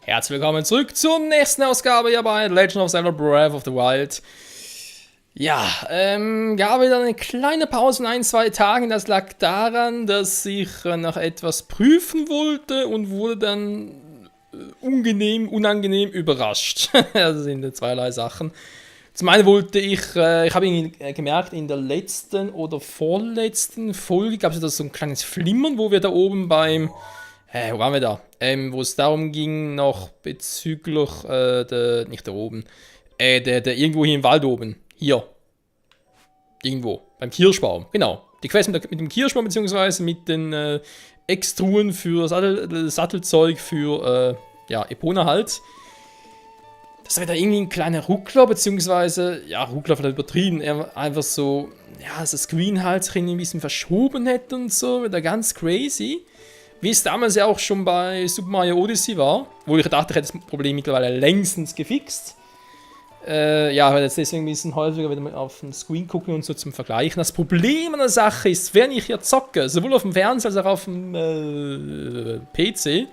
Herzlich willkommen zurück zur nächsten Ausgabe hier bei Legend of Zelda Breath of the Wild. Ja, gab wieder eine kleine Pause in 1-2 Tagen. Das lag daran, dass ich noch etwas prüfen wollte und wurde dann unangenehm überrascht. Das sind zweierlei Sachen. Zum einen wollte ich habe gemerkt, in der letzten oder vorletzten Folge gab es da so ein kleines Flimmern, wo wir da oben beim wo waren wir da? Wo es darum ging, noch bezüglich, nicht da oben, der irgendwo hier im Wald oben. Hier. Irgendwo. Beim Kirschbaum. Genau. Die Quest mit dem Kirschbaum, beziehungsweise mit den Extruhen für Sattelzeug für, Epona halt. Das war da irgendwie ein kleiner Ruckler, beziehungsweise, ja, Ruckler vielleicht übertrieben. Er einfach so, ja, das Screen halt sich irgendwie ein bisschen verschoben hätte und so. Wieder ganz crazy. Wie es damals ja auch schon bei Super Mario Odyssey war, wo ich dachte, ich hätte das Problem mittlerweile längstens gefixt. Weil jetzt deswegen ein bisschen häufiger wieder mal auf den Screen gucken und so zum Vergleichen. Das Problem an der Sache ist, wenn ich hier zocke, sowohl auf dem Fernseher als auch auf dem PC,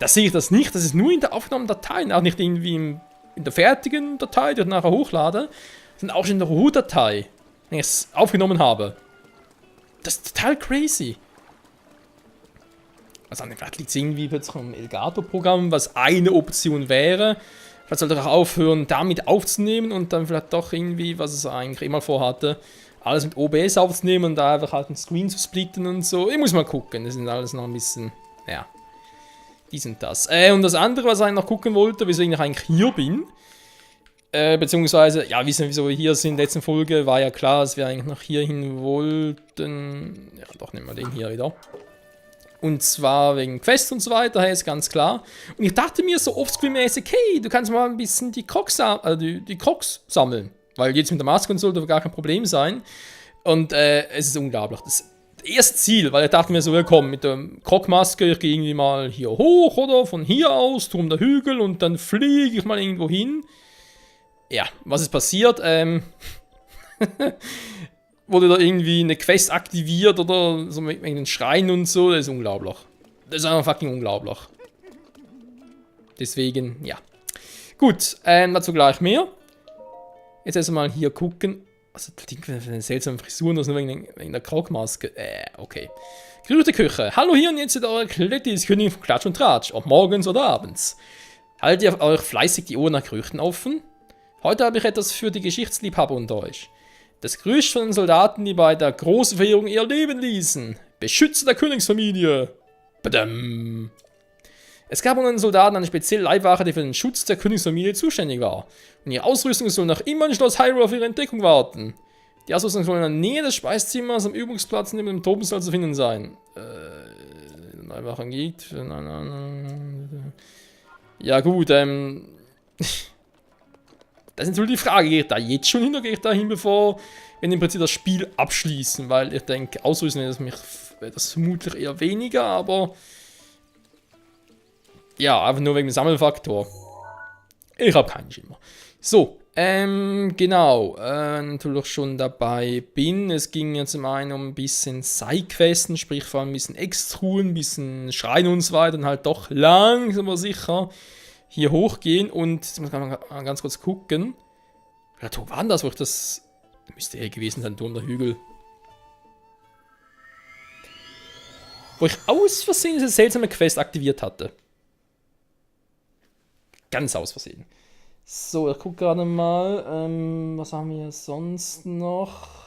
da sehe ich das nicht. Das ist nur in der aufgenommenen Datei, auch nicht irgendwie in der fertigen Datei, die ich nachher hochlade, sondern auch schon in der Rohdatei, wenn ich es aufgenommen habe. Das ist total crazy. Also vielleicht liegt es irgendwie plötzlich am Elgato-Programm, was eine Option wäre. Vielleicht sollte er auch aufhören, damit aufzunehmen und dann vielleicht doch irgendwie, was es eigentlich immer vorhatte, alles mit OBS aufzunehmen und da einfach halt einen Screen zu splitten und so. Ich muss mal gucken, das sind alles noch ein bisschen, ja, dies und das. Und das andere, was ich noch gucken wollte, wieso ich eigentlich hier bin, beziehungsweise, ja, wieso wir hier sind, in der letzten Folge war ja klar, dass wir eigentlich noch hier hin wollten. Ja, doch, nehmen wir den hier wieder. Und zwar wegen Quest und so weiter, ist ganz klar. Und ich dachte mir so offscreen-mäßig, hey, du kannst mal ein bisschen die Crocs sammeln. Weil jetzt mit der Maske und so sollte gar kein Problem sein. Und es ist unglaublich. Das erste Ziel, weil ich dachte mir so, willkommen mit der Croc-Maske, ich gehe irgendwie mal hier hoch, oder? Von hier aus, Turm der Hügel und dann fliege ich mal irgendwo hin. Ja, was ist passiert? Wurde da irgendwie eine Quest aktiviert oder so wegen den Schreien und so, das ist unglaublich. Das ist einfach fucking unglaublich. Deswegen, ja. Gut, dazu gleich mehr. Jetzt erstmal hier gucken. Also, das Ding für eine seltsame Frisur, das nur wegen der Krogmaske. Okay. Gerüchteküche. Hallo hier und jetzt sind eure Klettis, Königin von Klatsch und Tratsch. Ob morgens oder abends. Haltet ihr euch fleißig die Ohren nach Gerüchten offen? Heute habe ich etwas für die Geschichtsliebhaber unter euch. Das Gerücht von den Soldaten, die bei der großen Verheerung ihr Leben ließen. Beschützer der Königsfamilie. Badam. Es gab unter den Soldaten eine spezielle Leibwache, die für den Schutz der Königsfamilie zuständig war. Und ihre Ausrüstung soll noch immer in Schloss Hyrule auf ihre Entdeckung warten. Die Ausrüstung soll in der Nähe des Speiszimmers am Übungsplatz neben dem Totensaal zu finden sein. Leibwache geht. Ja gut, das ist natürlich die Frage, gehe ich da jetzt schon hin oder gehe ich da hin, bevor wir im Prinzip das Spiel abschließen? Weil ich denke, ausrüsten wäre das vermutlich eher weniger, aber ja, einfach nur wegen dem Sammelfaktor. Ich habe keinen Schimmer. So, genau, natürlich schon dabei bin. Es ging ja zum einen um ein bisschen Sidequesten, sprich vor allem ein bisschen Extruhen, ein bisschen Schreien und so weiter, und halt doch langsam aber sicher hier hochgehen und jetzt muss man mal ganz kurz gucken. Wo war denn das, wo ich das... Müsste hier gewesen sein, Turm der Hügel. Wo ich aus Versehen diese seltsame Quest aktiviert hatte. Ganz aus Versehen. So, ich gucke gerade mal. Was haben wir sonst noch?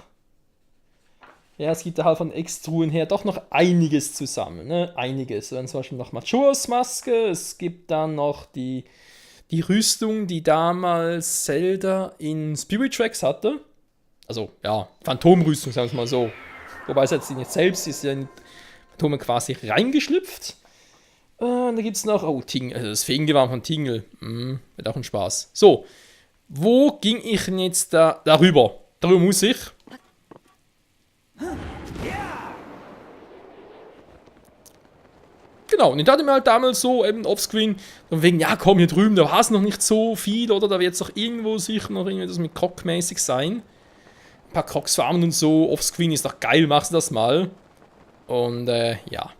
Ja, es gibt da halt von Extruhen her doch noch einiges zusammen, ne? Einiges. Zum Beispiel noch Majora's Maske. Es gibt dann noch die Rüstung, die damals Zelda in Spirit Tracks hatte. Also, ja, Phantomrüstung, sagen wir mal so. Wobei es jetzt nicht selbst ist, ja in Phantome quasi reingeschlüpft. Und da gibt es noch, das Feengewand von Tingle. Wird auch ein Spaß. So, wo ging ich denn jetzt darüber? Darüber muss ich. Genau, und ich dachte mir halt damals so, eben offscreen, von wegen, ja komm, hier drüben, da war es noch nicht so viel, oder? Da wird es doch irgendwo sicher noch irgendwie das mit Croc-mäßig sein. Ein paar Crocs farmen und so, offscreen ist doch geil, machst du das mal. Und, ja.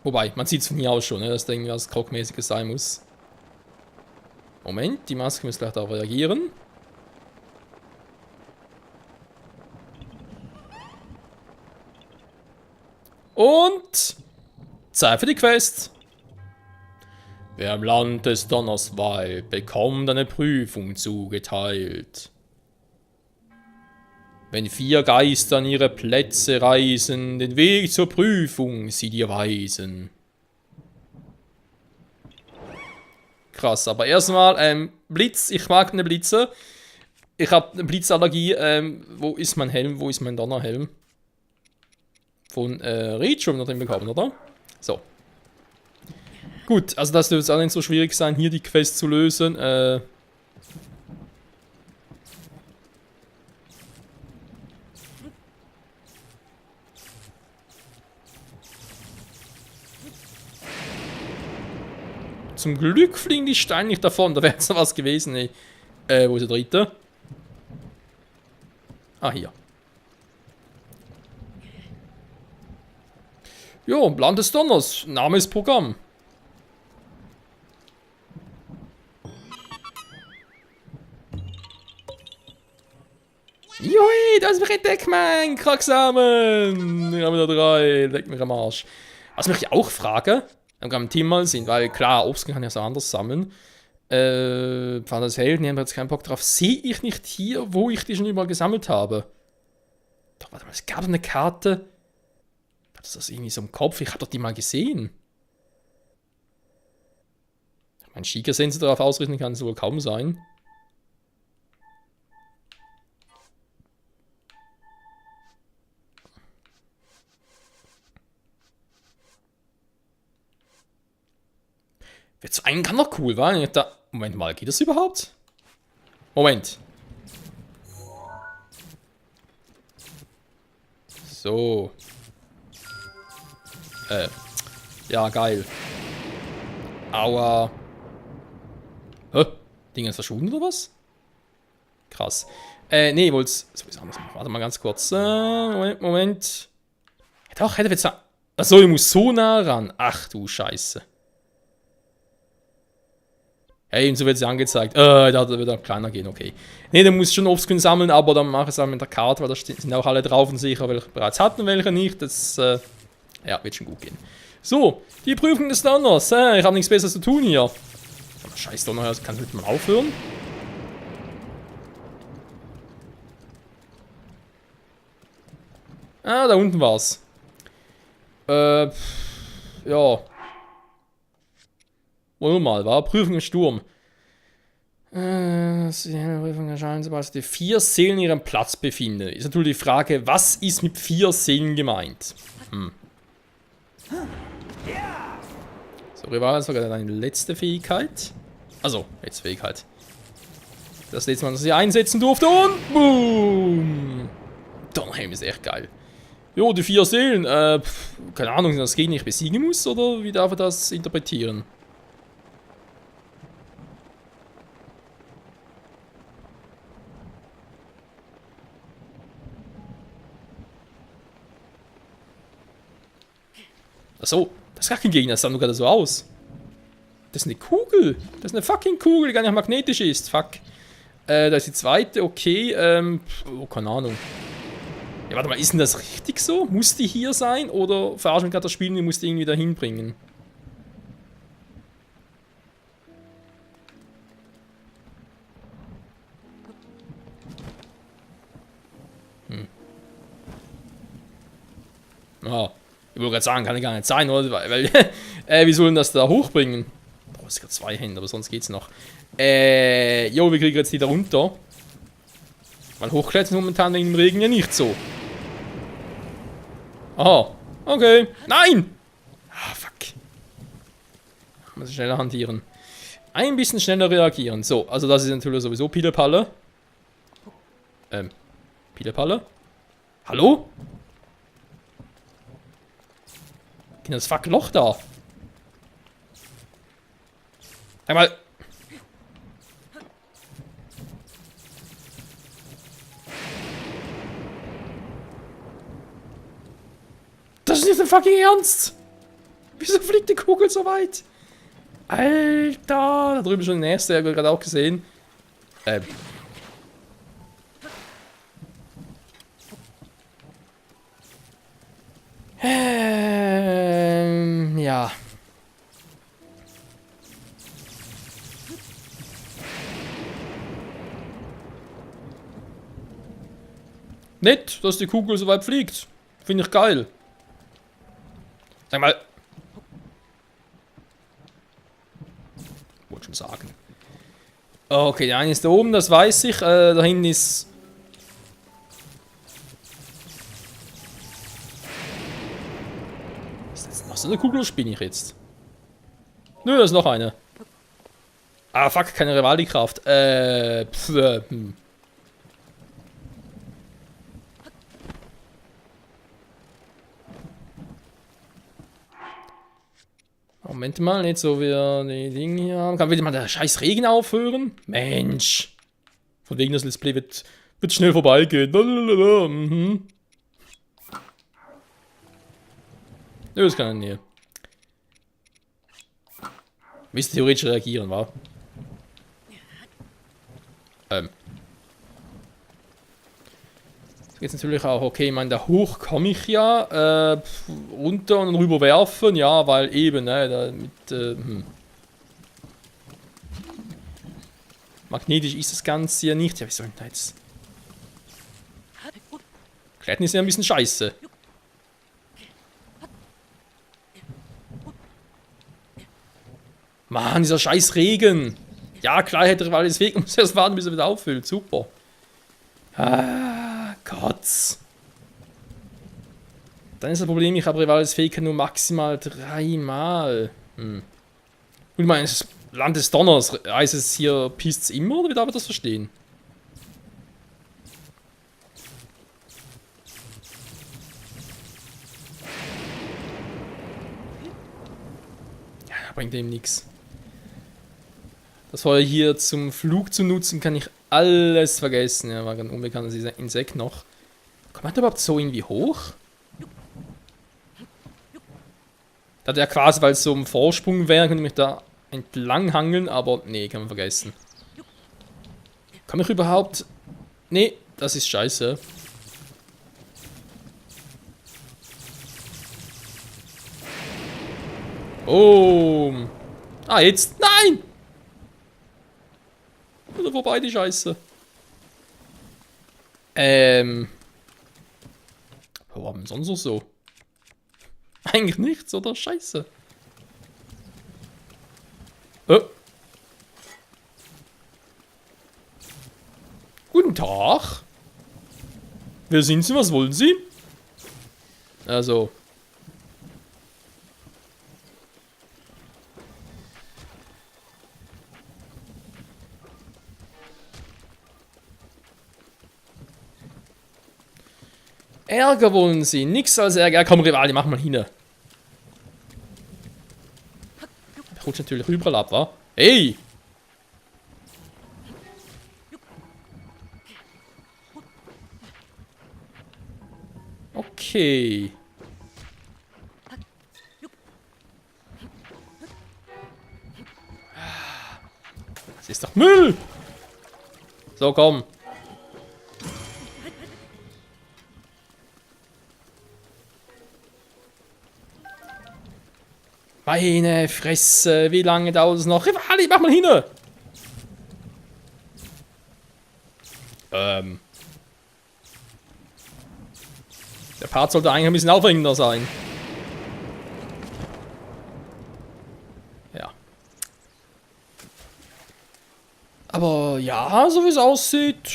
Wobei, man sieht es von hier aus schon, ne, dass da irgendwas Krogmäßiges sein muss. Moment, die Maske muss gleich darauf reagieren. Und Zeit für die Quest. Wer im Land des Donners weilt, bekommt eine Prüfung zugeteilt. Wenn 4 Geister an ihre Plätze reisen, den Weg zur Prüfung sie dir weisen. Krass, aber erstmal, Blitz, ich mag eine Blitze. Ich habe eine Blitzallergie, wo ist mein Helm, wo ist mein Donnerhelm? Von Reach haben wir noch drin bekommen, oder? So. Gut, also das dürfte jetzt auch nicht so schwierig sein, hier die Quest zu lösen. Zum Glück fliegen die Steine nicht davon, da wäre jetzt noch was gewesen, ey. Wo ist der dritte? Ah, hier. Jo, Land des Donners, Name ist Programm. Jui, das ist ein Deckmann, Kracksamen. Wir haben wieder 3, leck mich am Arsch. Was mich auch frage, wenn wir am Team mal sind, weil klar, Obst kann ja so anders sammeln. Fand das Helden, die haben jetzt keinen Bock drauf. Sehe ich nicht hier, wo ich die schon überall gesammelt habe? Doch, warte mal, es gab eine Karte. War das irgendwie so im Kopf? Ich habe doch die mal gesehen. Mein Schiegersensor darauf ausrichten kann es wohl kaum sein. Jetzt einen kann doch cool, war? Da, Moment mal, geht das überhaupt? Moment. So. Ja, geil. Aua. Hä? Ding ist verschwunden oder was? Krass. Nee, wollt's sowieso anders machen. Warte mal ganz kurz. Moment. Ja, doch, hätte jetzt. Achso, ich muss so nah ran. Ach du Scheiße. Ja, ebenso wird es angezeigt. Da wird er kleiner gehen, okay. Ne, dann muss ich schon Offscreen sammeln, aber dann mache ich es auch mit der Karte, weil da sind auch alle drauf und sicher, welche bereits hatten und welche nicht. Das, ja, wird schon gut gehen. So, die Prüfung des Donners. Ich habe nichts Besseres zu tun hier. Aber scheiß Donner, das kann ich mal aufhören. Ah, da unten war's. Ja. Wollen wir mal, war Prüfung im Sturm. Prüfung erscheinen, sobald die 4 Seelen ihren Platz befinden. Ist natürlich die Frage, was ist mit 4 Seelen gemeint? So, war sogar deine letzte Fähigkeit. Also, letzte Fähigkeit. Das letzte Mal, dass ich einsetzen durfte und boom! Donnerhelm ist echt geil. Jo, die 4 Seelen, keine Ahnung, sind das Gegner nicht besiegen muss, oder wie darf er das interpretieren? Achso, das ist gar kein Gegner, das sah nur gerade so aus. Das ist eine Kugel. Das ist eine fucking Kugel, die gar nicht magnetisch ist. Fuck. Da ist die zweite, okay. Oh, keine Ahnung. Ja, warte mal, ist denn das richtig so? Muss die hier sein? Oder verarschen wir gerade das Spiel und die muss die irgendwie dahin bringen? Ah. Ich wollte gerade sagen, kann ja gar nicht sein, oder? Weil, wie sollen das da hochbringen? Oh, es gibt 2 Hände, aber sonst geht's noch. Jo, wir kriegen jetzt die da runter. Weil hochklettern momentan wegen dem Regen ja nicht so. Aha, okay. Nein! Ah, fuck. Muss ich schneller hantieren. Ein bisschen schneller reagieren. So, also das ist natürlich sowieso Pillepalle. Pillepalle? Hallo? Das fuck Loch da. Einmal. Das ist nicht der fucking Ernst. Wieso fliegt die Kugel so weit? Alter, da drüben schon der nächste, habe ich gerade auch gesehen. Ja. Nett, dass die Kugel so weit fliegt. Finde ich geil. Sag mal. Wollte schon sagen. Okay, der eine ist da oben, das weiß ich. Da hinten ist... Ist das noch so eine Kugel oder spinne ich jetzt? Nö, da ist noch eine. Ah, fuck, keine Rivaldi-Kraft. Moment mal, nicht so wie die Dinge hier haben. Kann wieder mal der scheiß Regen aufhören? Mensch. Von wegen das Let's Play wird schnell vorbeigehen. Mhm. Nö, das kann er nicht. Willst du theoretisch reagieren, wa? Jetzt natürlich auch, okay, ich meine, da hoch komme ich ja, runter und rüber werfen, ja, weil eben, ne, da mit, magnetisch ist das Ganze ja nicht. Ja, wie soll denn da jetzt? Klettern ist ja ein bisschen scheiße. Mann, dieser scheiß Regen. Ja, klar hätte er alles weg, muss erst warten, bis er wieder auffüllt. Super. Ah, Gott. Dann ist das Problem, ich habe Rivales Fähigkeit nur maximal 3 Mal. Und ich meine, das Land des Donners, heißt es hier, pisst's immer, oder wie darf ich das verstehen? Ja, bringt dem nichts. Das Feuer hier zum Flug zu nutzen, kann ich alles vergessen. Ja, war ein unbekanntes Insekt noch. Kommt man da überhaupt so irgendwie hoch? Da hat ja quasi, weil es so ein Vorsprung wäre, könnte ich mich da entlang hangeln, aber nee, kann man vergessen. Kann ich überhaupt... Nee, das ist scheiße. Oh. Ah, jetzt. Nein! Oder vorbei, die Scheiße. Wo haben wir sonst noch so? Eigentlich nichts, oder? Scheiße. Oh. Guten Tag. Wer sind Sie? Was wollen Sie? Also. Ärger wollen Sie. Nix als Ärger. Komm, Rivali, mach mal hin. Der rutscht natürlich überall ab, wa? Hey! Okay. Das ist doch Müll! So, komm. Meine Fresse, wie lange dauert es noch? Rivali, mach mal hin! Der Part sollte eigentlich ein bisschen aufregender sein. Ja. Aber ja, so wie es aussieht.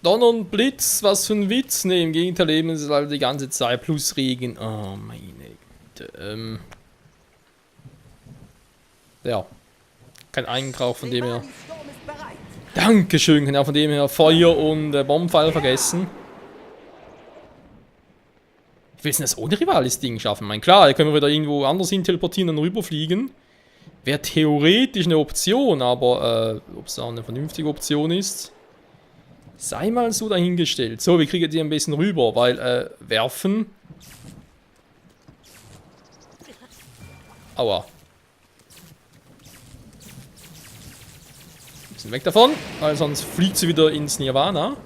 Donner und Blitz, was für ein Witz. Ne, im Gegenteil, eben ist es halt die ganze Zeit plus Regen. Oh, meine Güte. Ja. Kein Einkauf von dem her. Dankeschön, kann ja von dem her Feuer und Bombenpfeil vergessen. Ich will es das ohne Rivalis-Ding schaffen. Ich meine, klar, da können wir wieder irgendwo anders hin teleportieren und rüberfliegen. Wäre theoretisch eine Option, aber ob es auch eine vernünftige Option ist, sei mal so dahingestellt. So, wir kriegen die ein bisschen rüber, weil werfen Aua. Bisschen weg davon, weil sonst fliegt sie wieder ins Nirvana.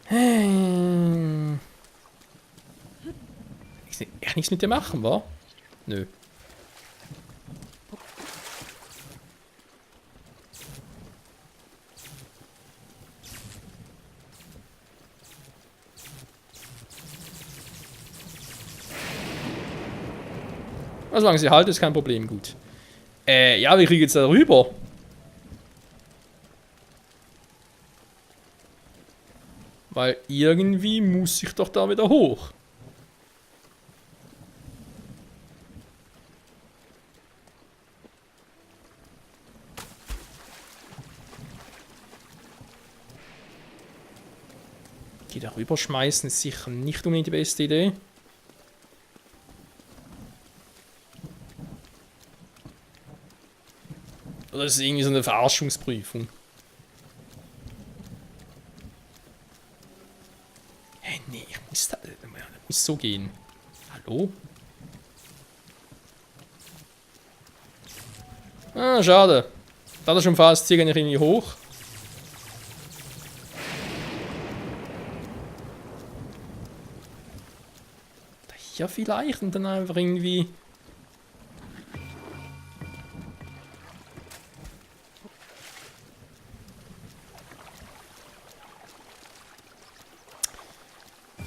Ich kann echt nichts mit dir machen, wa? Nö. Solange sie halt, ist kein Problem, gut. Ja, wie kriege ich jetzt da rüber? Weil irgendwie muss ich doch da wieder hoch. Die da rüber schmeißen ist sicher nicht unbedingt die beste Idee. Oder ist es irgendwie so eine Verarschungsprüfung? Hä, nee, ich muss da. Das muss so gehen. Hallo? Ah, schade. Da hat er schon fast. Hier kann ich irgendwie hoch. Da hier vielleicht und dann einfach irgendwie.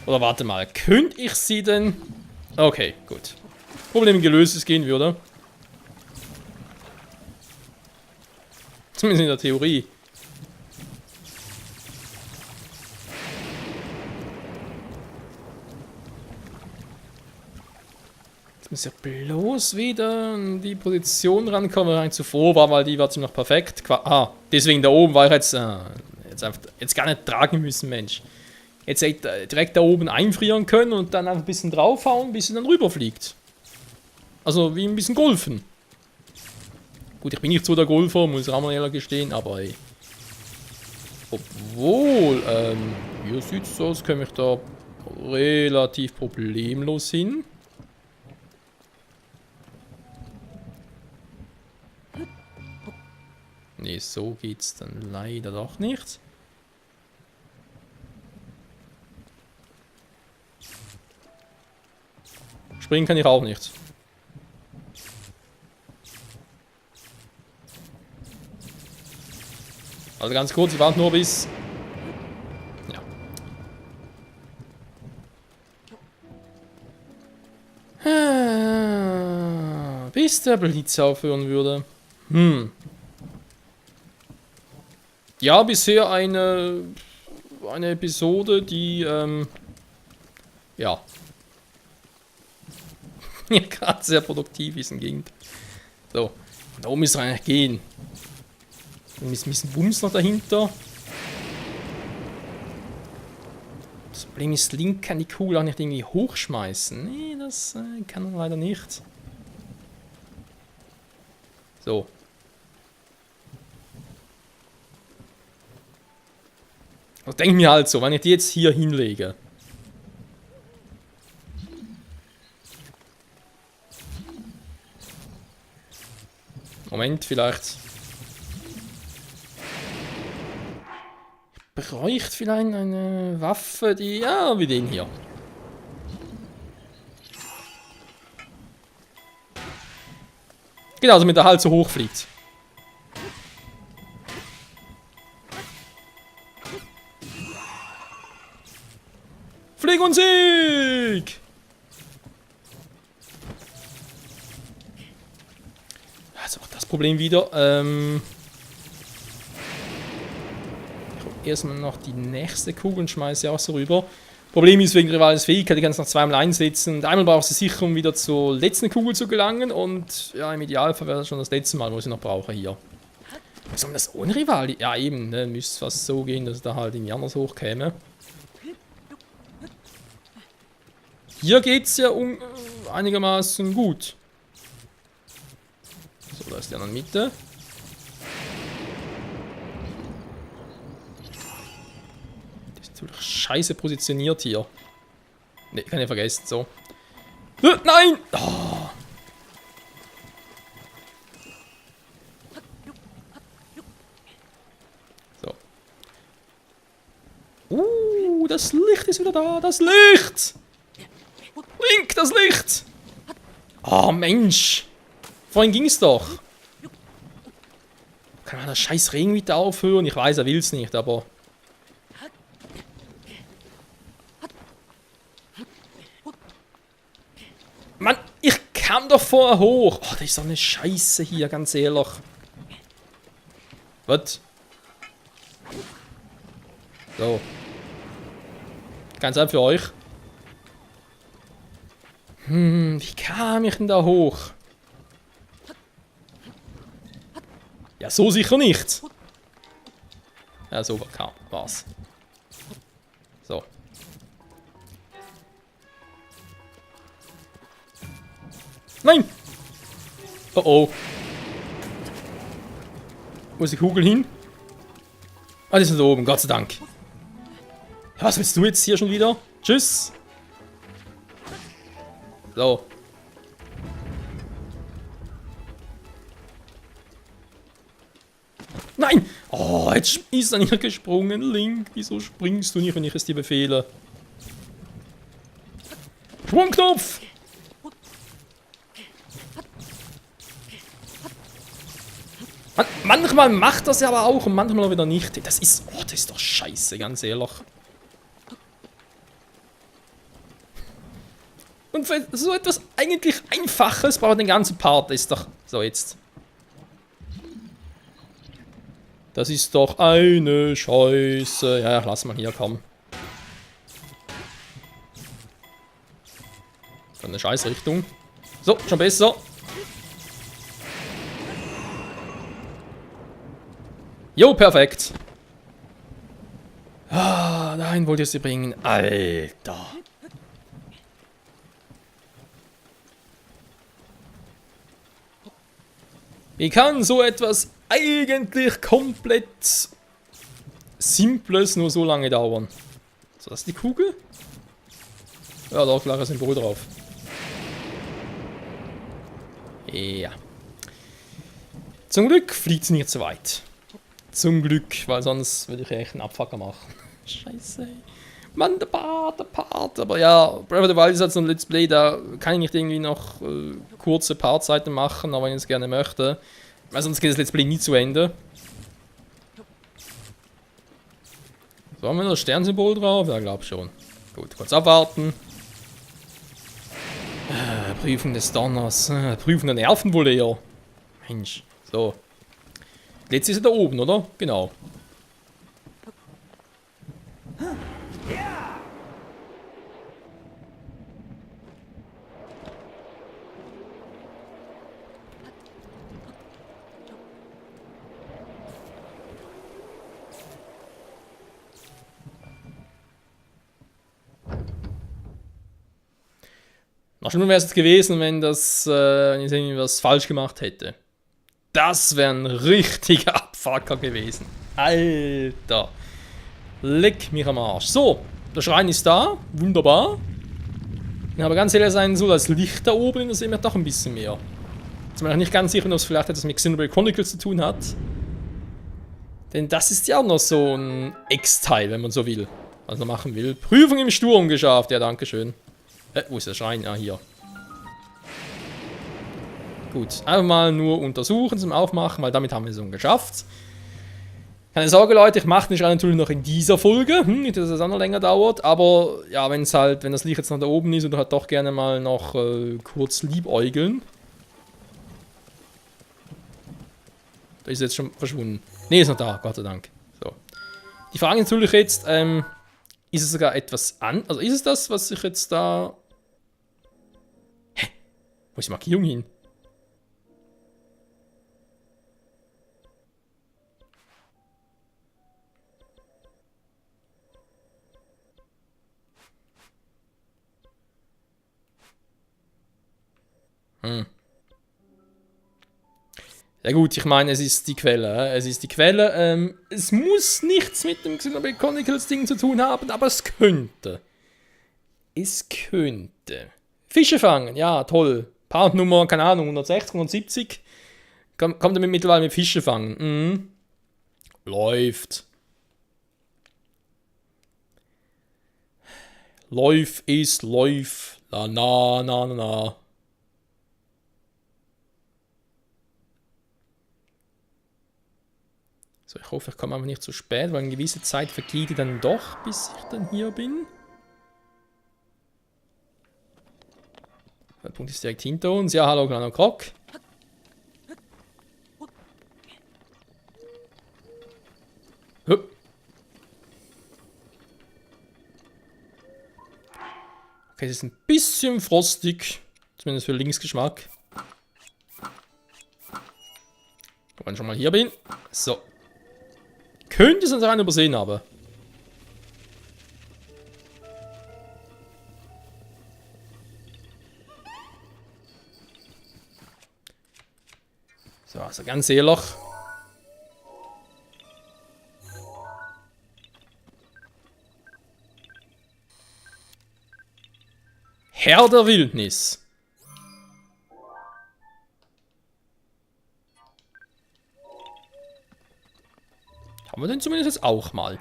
Oder warte mal, könnte ich sie denn... Okay, gut. Problem gelöst, es gehen würde. Zumindest in der Theorie. Jetzt muss ich bloß wieder in die Position rankommen, wo ich zuvor war, weil die war ziemlich noch perfekt. Deswegen da oben war ich jetzt gar nicht tragen müssen, Mensch. Jetzt hätte ich direkt da oben einfrieren können und dann einfach ein bisschen draufhauen, bis sie dann rüberfliegt. Also wie ein bisschen golfen. Gut, ich bin nicht so der Golfer, muss ich auch mal ehrlich gestehen, aber ey. Obwohl, hier sieht es so aus, komme ich da relativ problemlos hin. Ne, so geht's dann leider doch nicht. Springen kann ich auch nicht. Also ganz kurz, ich warte nur bis... Ja. Bis der Blitz aufhören würde. Ja, bisher eine Episode, die, ja. Ja, gerade sehr produktiv ist im Gegenteil. So, da oben müssen wir eigentlich gehen. Ein bisschen Bums noch dahinter. Das Problem ist, Link kann die Kugel auch nicht irgendwie hochschmeißen. Nee, das kann er leider nicht. So. Das denke ich mir halt so, wenn ich die jetzt hier hinlege. Moment, vielleicht. Ich bräuchte vielleicht eine Waffe, die. Ja, wie den hier. Genau, damit er halt so hoch fliegt. Flieg und Sieg! Also auch das Problem wieder. Erstmal noch die nächste Kugel und schmeiße auch so rüber. Problem ist, wegen Rivales Fähigkeit, die kannst du noch zweimal einsetzen. Und einmal brauchst du sicher, um wieder zur letzten Kugel zu gelangen. Und ja, im Idealfall wäre das schon das letzte Mal, wo ich sie noch brauche hier. Soll man das ohne Rivali? Ja, eben, ne? Müsste fast so gehen, dass da halt irgendwie anders hochkäme. Hier geht's ja einigermaßen gut. So, da ist die andere Mitte. Scheiße positioniert hier. Ne, kann ich vergessen. So. Nein! Oh. wieder da. Das Licht! Link, das Licht! Oh, Mensch. Vorhin ging's doch. Kann man das scheiß Regen wieder aufhören? Ich weiß, er will's nicht, aber... Mann, ich kam doch vorher hoch. Oh, das ist so eine Scheiße hier, ganz ehrlich. Was? So. Ganz einfach für euch. Wie kam ich denn da hoch? Ja, so sicher nicht. Ja, so war's. So. Nein! Oh oh. Wo ist die Kugel hin? Ah, die ist da oben, Gott sei Dank. Was willst du jetzt hier schon wieder? Tschüss! So. Nein! Oh, jetzt ist er nicht gesprungen. Link, wieso springst du nicht, wenn ich es dir befehle? Sprungknopf! Manchmal macht das ja aber auch und manchmal wieder nicht. Das ist doch scheiße, ganz ehrlich. Und für so etwas eigentlich Einfaches braucht den ganzen Part. Das ist doch... So, jetzt. Das ist doch eine Scheiße. Ja, lass mal hier, komm. Von der Scheißrichtung. So, schon besser. Jo, perfekt. Ah, dahin wollte ich sie bringen. Alter. Wie kann so etwas eigentlich komplett Simples nur so lange dauern? So, das ist die Kugel? Ja, da klares Symbol drauf. Ja. Zum Glück fliegt es nicht so weit. Zum Glück, weil sonst würde ich echt einen Abfucker machen. Scheiße. Mann, der Part. Aber ja, Breath of the Wild ist halt so ein Let's Play, da kann ich nicht irgendwie noch kurze Partseiten machen, aber wenn ich es gerne möchte. Weil sonst geht das Let's Play nie zu Ende. So, haben wir noch das Sternsymbol drauf? Ja, glaub schon. Gut, kurz abwarten. Prüfung des Donners. Prüfung der Nerven wohl eher. Mensch, so. Jetzt ist er da oben, oder? Genau. Noch schlimmer wäre es jetzt gewesen, wenn wenn ich irgendwie was falsch gemacht hätte. Das wäre ein richtiger Abfucker gewesen. Alter. Leck mich am Arsch. So, der Schrein ist da. Wunderbar. Aber ganz ehrlich sein, so das Licht da oben, das sehen wir doch ein bisschen mehr. Jetzt bin ich nicht ganz sicher, ob es vielleicht etwas mit Xenoblade Chronicles zu tun hat. Denn das ist ja auch noch so ein Ex-Teil, wenn man so will. Was man machen will. Prüfung im Sturm geschafft. Ja, danke schön. Wo ist der Schrein? Ah, hier. Gut, einfach mal nur untersuchen zum Aufmachen, weil damit haben wir es schon geschafft. Keine Sorge, Leute, ich mache den Schrein natürlich noch in dieser Folge. Nicht, dass es auch noch länger dauert, aber ja, wenn das Licht jetzt noch da oben ist oder halt doch gerne mal noch kurz liebäugeln. Da ist jetzt schon verschwunden. Ne, ist noch da, Gott sei Dank. So. Die Frage ist natürlich jetzt, ist es sogar etwas an? Also ist es das, was ich jetzt da... Hä? Wo ist die Markierung hin? Ja gut, ich meine, es ist die Quelle. Es ist die Quelle. Es muss nichts mit dem Xenoblade Chronicles Ding zu tun haben, aber es könnte. Es könnte. Fische fangen, ja, toll. Partnummer, keine Ahnung, 160, 170. Kommt damit mittlerweile mit Fische fangen. Mhm. Läuft. Läuf ist Läuf. La na na na na. So, ich hoffe, ich komme einfach nicht zu spät, weil eine gewisse Zeit vergeht dann doch, bis ich dann hier bin. Der Punkt ist direkt hinter uns. Ja, hallo, kleiner Krog. Hup. Okay, es ist ein bisschen frostig. Zumindest für Linksgeschmack. Wenn ich schon mal hier bin. So. Könnte es uns rein übersehen haben. So, also ganz ehrlich. Herr der Wildnis. Haben wir den zumindest jetzt auch mal.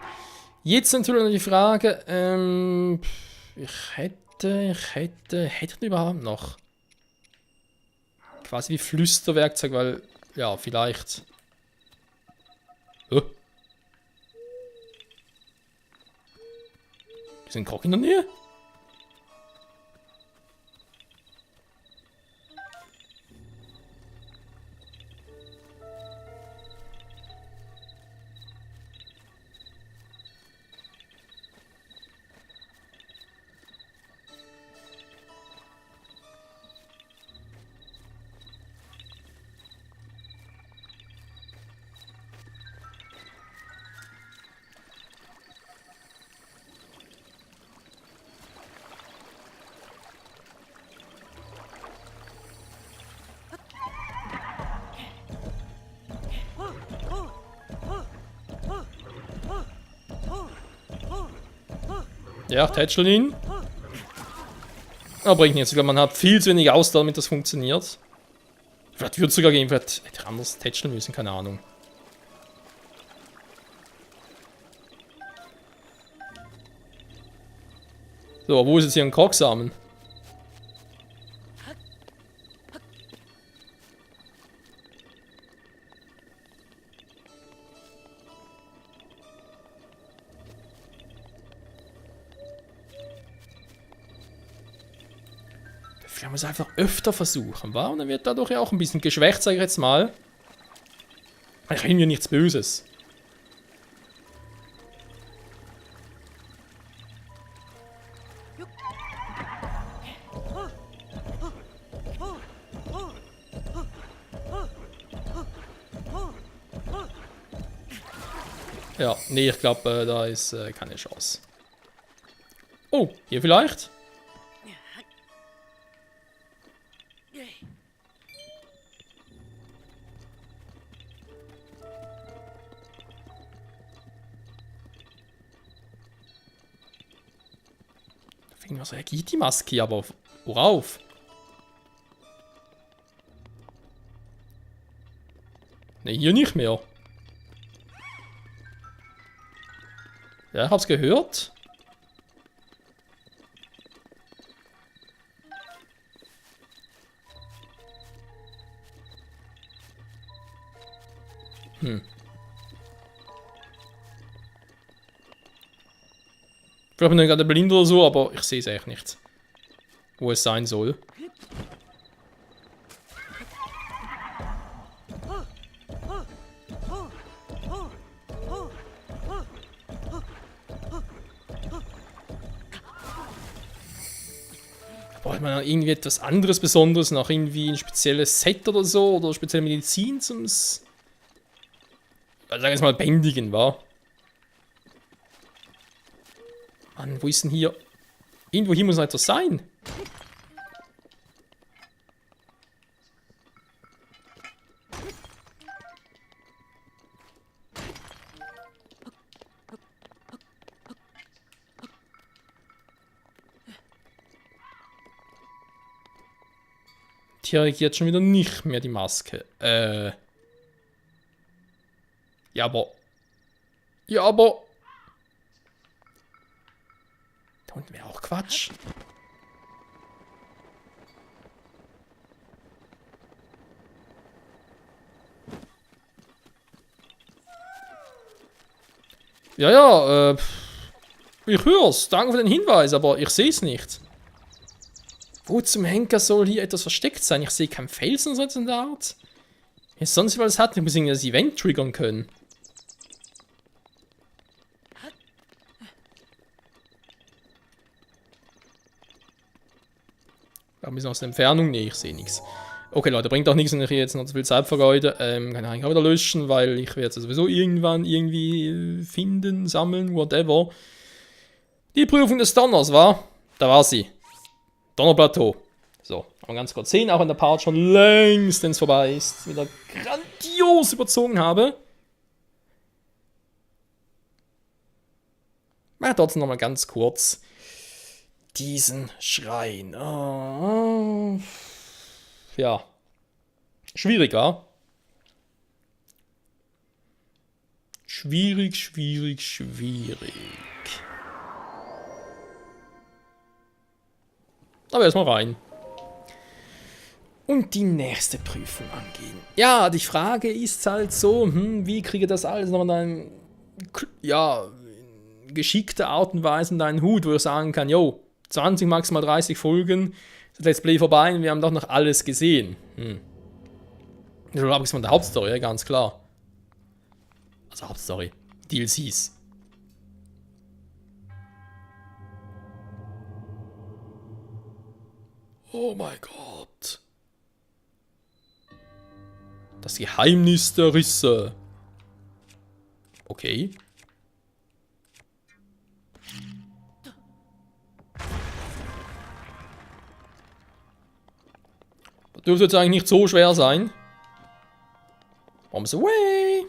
Jetzt natürlich noch die Frage, hätte ich den überhaupt noch? Quasi wie Flüsterwerkzeug, weil, ja, vielleicht. Oh. Ist ein Krog in der Nähe? Ja, tätscheln ihn. Aber bringt nichts. Ich glaube, man hat viel zu wenig Ausdauer, damit das funktioniert. Vielleicht würde es sogar gehen, vielleicht hätte ich anders tätscheln müssen, keine Ahnung. So, wo ist jetzt hier ein Krogsamen? Wir müssen es einfach öfter versuchen, wa? Und dann wird dadurch ja auch ein bisschen geschwächt, sage ich jetzt mal. Ich will mir nichts Böses. Ja, nee, ich glaube, da ist keine Chance. Oh, hier vielleicht? Was reagiert die Maske aber? Worauf? Ne, hier nicht mehr. Ja, ich hab's gehört. Ich bin gerade blind oder so, aber ich sehe es echt nicht. Wo es sein soll. Braucht man irgendwie etwas anderes Besonderes, noch irgendwie ein spezielles Set oder so, oder spezielle Medizin zum, sagen wir jetzt mal, bändigen, wa? Mann, wo ist denn hier? Irgendwo hier muss noch etwas sein. Hier reagiert schon wieder nicht mehr die Maske. Ja, aber... Ja, aber... Da unten wäre auch Quatsch. Ja, ja, ich hör's. Danke für den Hinweis, aber ich sehe es nicht. Wo zum Henker soll hier etwas versteckt sein? Ich sehe keinen Felsen so in der Art. Wenn es sonst was hat, ich muss irgendwie das Event triggern können. Ein bisschen aus der Entfernung? Nee, ich sehe nichts. Okay, Leute, bringt auch nichts, wenn ich hier jetzt noch zu viel Zeit vergeude. Kann ich eigentlich auch wieder löschen, weil ich werde es sowieso irgendwann irgendwie finden, sammeln, whatever. Die Prüfung des Donners, war? Da war sie. Donnerplateau. So, aber ganz kurz sehen, auch wenn der Part schon längstens vorbei ist. Wieder grandios überzogen habe. Mach trotzdem nochmal ganz kurz diesen Schrein. Oh. Ja. Schwierig, wa? Schwierig, schwierig, schwierig. Aber erstmal rein. Und die nächste Prüfung angehen. Ja, die Frage ist halt so, wie kriege ich das alles noch in eine, ja, geschickte Art und Weise in deinen Hut, wo ich sagen kann, jo, 20, maximal 30 Folgen, das Let's Play vorbei und wir haben doch noch alles gesehen. Das ist abgesehen von der Hauptstory, ja, ganz klar. Also Hauptstory, DLCs. Oh mein Gott. Das Geheimnis der Risse. Okay. Das dürfte jetzt eigentlich nicht so schwer sein. Bombs away.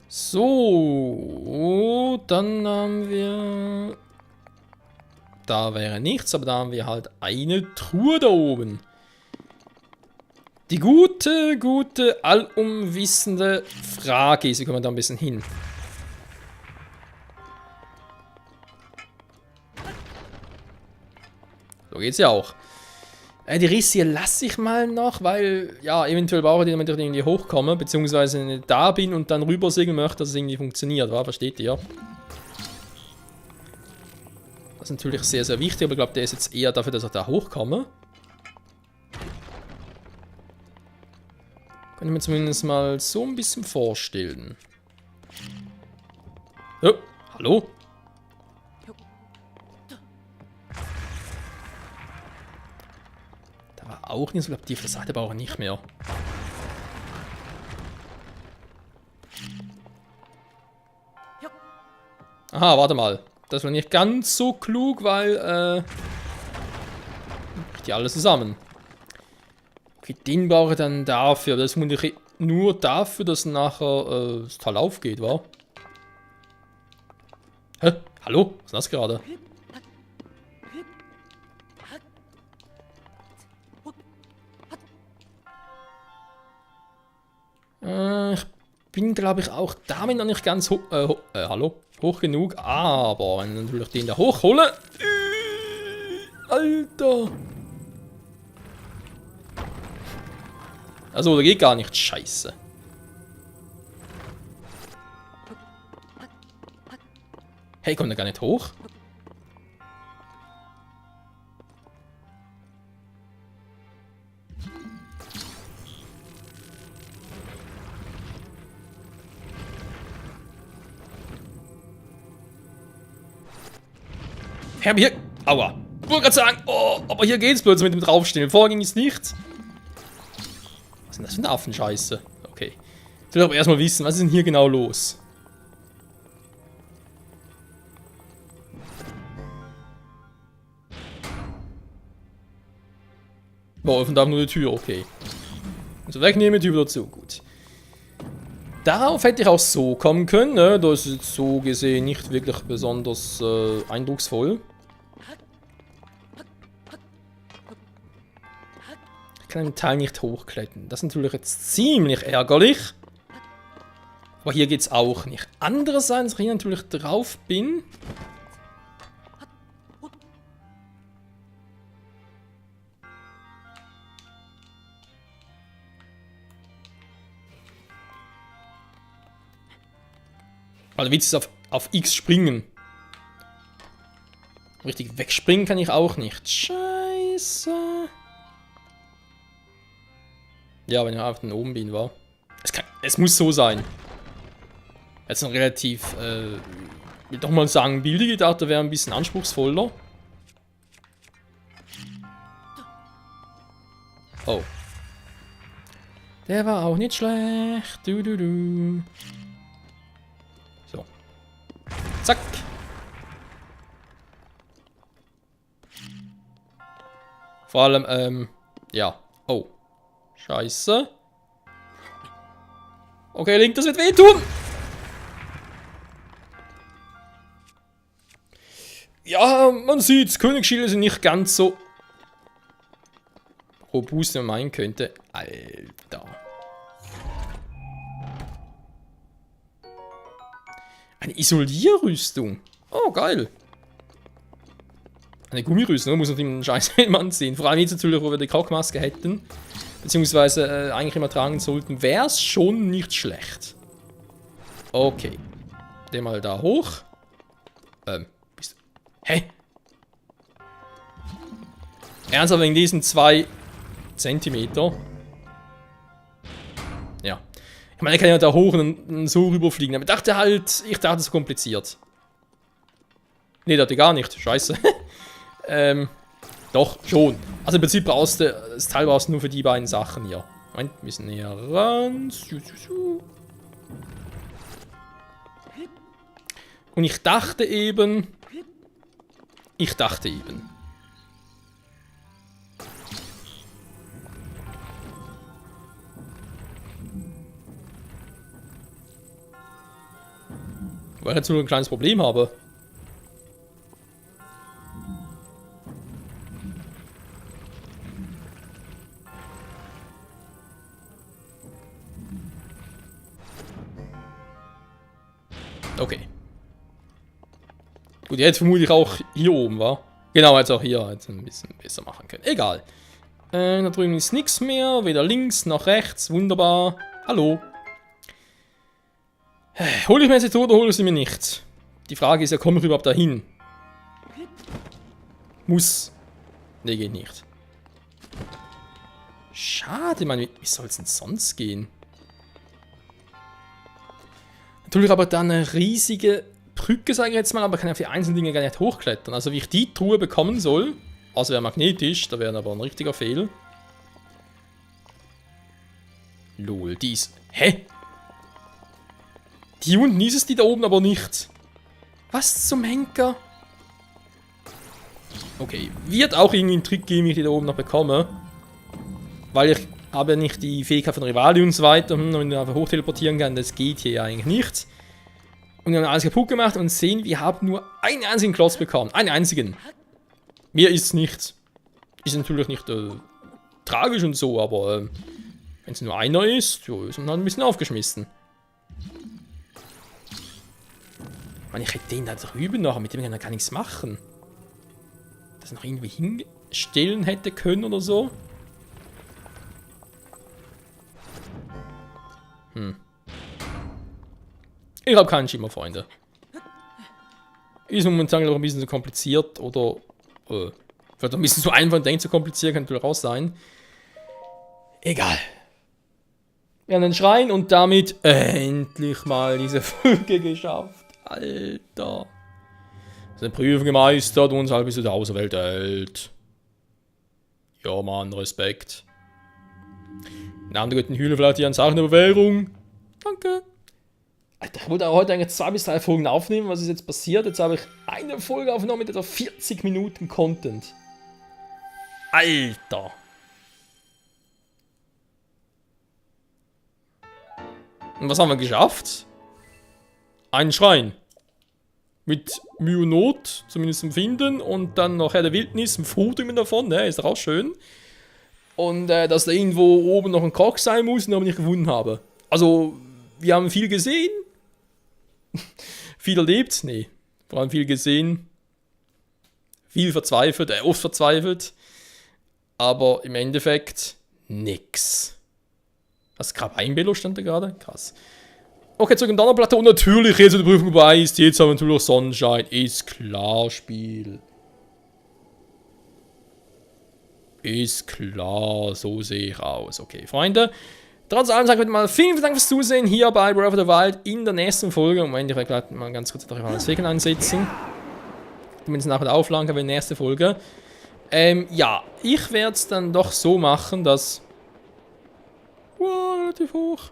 So, dann haben wir... Da wäre nichts, aber da haben wir halt eine Truhe da oben. Die gute, allumwissende Frage ist, wie kommen wir da ein bisschen hin? So geht's ja auch. Die Risse hier lasse ich mal noch, weil, ja, eventuell brauche ich die, damit ich irgendwie hochkomme, beziehungsweise nicht da bin und dann rüber segeln möchte, dass es irgendwie funktioniert, wa? Versteht ihr? Das ist natürlich sehr, sehr wichtig, aber ich glaube, der ist jetzt eher dafür, dass ich da hochkomme. Kann ich mir zumindest mal so ein bisschen vorstellen. Oh, hallo? Da war auch nichts, ich glaube, die Seite brauche ich nicht mehr. Aha, warte mal. Das war nicht ganz so klug, weil, die alles zusammen. Okay, den brauche ich dann dafür. Das muss ich nur dafür, dass nachher das Tal aufgeht, wa? Hä? Hallo? Was ist das gerade? Ich bin, glaube ich, auch damit noch nicht ganz hallo? Hoch genug. Aber wenn ich natürlich den da hochhole. Alter. Also, da geht gar nicht. Scheiße. Hey, kommt er gar nicht hoch? Hey, aber hier... Aua. Ich wollte gerade sagen, oh, aber hier geht's plötzlich mit dem Draufstehen. Vorher ging es nicht. Was ist denn das für eine Affenscheiße? Okay. Ich will aber erstmal wissen, was ist denn hier genau los? Boah, öffnen darf nur die Tür, okay. Also wegnehmen, Tür wieder zu, gut. Darauf hätte ich auch so kommen können, ne? Das ist jetzt so gesehen nicht wirklich besonders eindrucksvoll. Ich kann den Teil nicht hochklettern. Das ist natürlich jetzt ziemlich ärgerlich. Aber hier geht's auch nicht. Andererseits, wenn ich natürlich drauf bin... Also Witz ist auf X springen. Richtig wegspringen kann ich auch nicht. Scheiße. Ja, wenn ich auf den oben bin, war. Es muss so sein. Jetzt ein relativ, ich will doch mal sagen, Bilder gedacht, da wäre ein bisschen anspruchsvoller. Oh. Der war auch nicht schlecht. Du. So. Zack. Vor allem, ja. Oh. Scheiße. Okay, Link, das wird wehtun. Ja, man sieht's. Königsschilde sind nicht ganz so robust, wie man meinen könnte. Alter. Eine Isolierrüstung. Oh, geil. Eine Gummirüstung, muss man den scheiß Helm anziehen. Vor allem jetzt natürlich, wo wir die Kalkmaske hätten. Beziehungsweise eigentlich immer tragen sollten, wäre es schon nicht schlecht. Okay. Den mal da hoch. Hä? Ernsthaft wegen diesen 2 Zentimeter? Ja. Ich meine, ich kann ja da hoch und so rüberfliegen. Aber ich dachte halt, so kompliziert. Nee, dachte gar nicht. Scheiße. Doch, schon. Also im Prinzip brauchst du, das Teil brauchst du nur für die beiden Sachen hier. Moment, ein bisschen näher ran. Und ich dachte eben... Weil ich jetzt nur ein kleines Problem habe. Okay. Gut, jetzt vermute ich auch hier oben, war. Genau, jetzt auch hier jetzt ein bisschen besser machen können. Egal. Da drüben ist nichts mehr. Weder links noch rechts. Wunderbar. Hallo. Hole ich mir jetzt oder hole ich sie mir nicht? Die Frage ist ja, komme ich überhaupt dahin? Muss. Ne, geht nicht. Schade, Mann. Wie soll es denn sonst gehen? Natürlich aber dann eine riesige Brücke, sage ich jetzt mal, aber kann ja für einzelne Dinge gar nicht hochklettern. Also wie ich die Truhe bekommen soll, also wäre magnetisch, da wäre aber ein richtiger Fehl. Lol, die ist... Hä? Die unten ist es, die da oben aber nicht. Was zum Henker? Okay, wird auch irgendwie einen Trick geben, wie ich die da oben noch bekomme. Weil ich habe ja nicht die Fähigkeit von Rivali und so weiter, und einfach hochteleportieren kann, das geht hier ja eigentlich nicht. Und wir haben alles kaputt gemacht und sehen, wir haben nur einen einzigen Klotz bekommen. Einen einzigen. Mehr ist es nicht. Ist natürlich nicht tragisch und so, aber wenn es nur einer ist, jo, ist man halt ein bisschen aufgeschmissen. Man, ich hätte den da drüben noch, mit dem kann er gar nichts machen. Das noch irgendwie hinstellen hätte können oder so. Ich habe keinen Schimmer, Freunde. Ist momentan noch ein bisschen zu kompliziert oder vielleicht ein bisschen zu einfach, denkt zu kompliziert, kann natürlich auch sein. Egal. Wir haben den Schrein und damit endlich mal diese Folge geschafft. Alter. Seine Prüfung gemeistert und uns halt bis zu der Außerwelt hält. Ja, Mann, Respekt. Namen der guten Hühner vielleicht hier ein Zeichen der Bewährung. Danke. Alter, ich wollte auch heute eigentlich 2 bis 3 Folgen aufnehmen. Was ist jetzt passiert? Jetzt habe ich eine Folge aufgenommen mit etwa 40 Minuten Content. Alter. Und was haben wir geschafft? Einen Schrein. Mit Mühe und Not, zumindest zum Finden. Und dann noch Herr der Wildnis, ein Foto davon, ne? Ist doch auch schön. Und dass da irgendwo oben noch ein Koch sein muss, den ich nicht gefunden habe. Also, wir haben viel gesehen. Viel erlebt? Nee. Vor allem viel gesehen. Viel verzweifelt, oft verzweifelt. Aber im Endeffekt nix. Was, Krabeinbello stand da gerade? Krass. Okay, zurück im Donnerplateau. Und natürlich, jetzt, wenn die Prüfung vorbei ist, jetzt haben wir natürlich Sonnenschein. Ist klar, Spiel. Ist klar, so sehe ich aus. Okay, Freunde. Trotz allem sage ich mal vielen Dank fürs Zusehen hier bei Breath of the Wild in der nächsten Folge. Moment, ich werde gleich mal ganz kurz das Wegen einsetzen. Damit es nachher wieder aufladen kann für die nächste Folge. Ja, ich werde es dann doch so machen, dass... Wow, relativ hoch.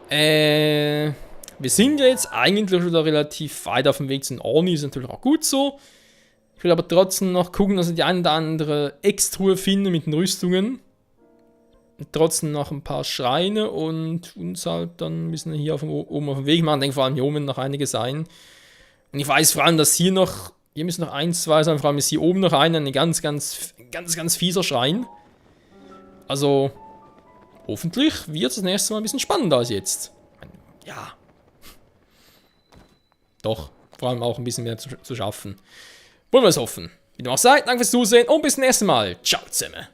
Wir sind ja jetzt eigentlich wieder relativ weit auf dem Weg zu den Orni, ist natürlich auch gut so. Ich will aber trotzdem noch gucken, dass ich die eine oder andere Extruhe finde mit den Rüstungen. Und trotzdem noch ein paar Schreine und uns halt dann ein bisschen hier oben auf dem Weg machen. Ich denke vor allem hier oben noch einige sein. Und ich weiß vor allem, dass hier müssen noch 1, 2 sein, vor allem ist hier oben noch ein ganz fieser Schrein. Also, hoffentlich wird es das nächste Mal ein bisschen spannender als jetzt. Ja. Doch, vor allem auch ein bisschen mehr zu schaffen. Wollen wir es hoffen. Wie dem auch sei, danke fürs Zusehen und bis zum nächsten Mal. Ciao zusammen.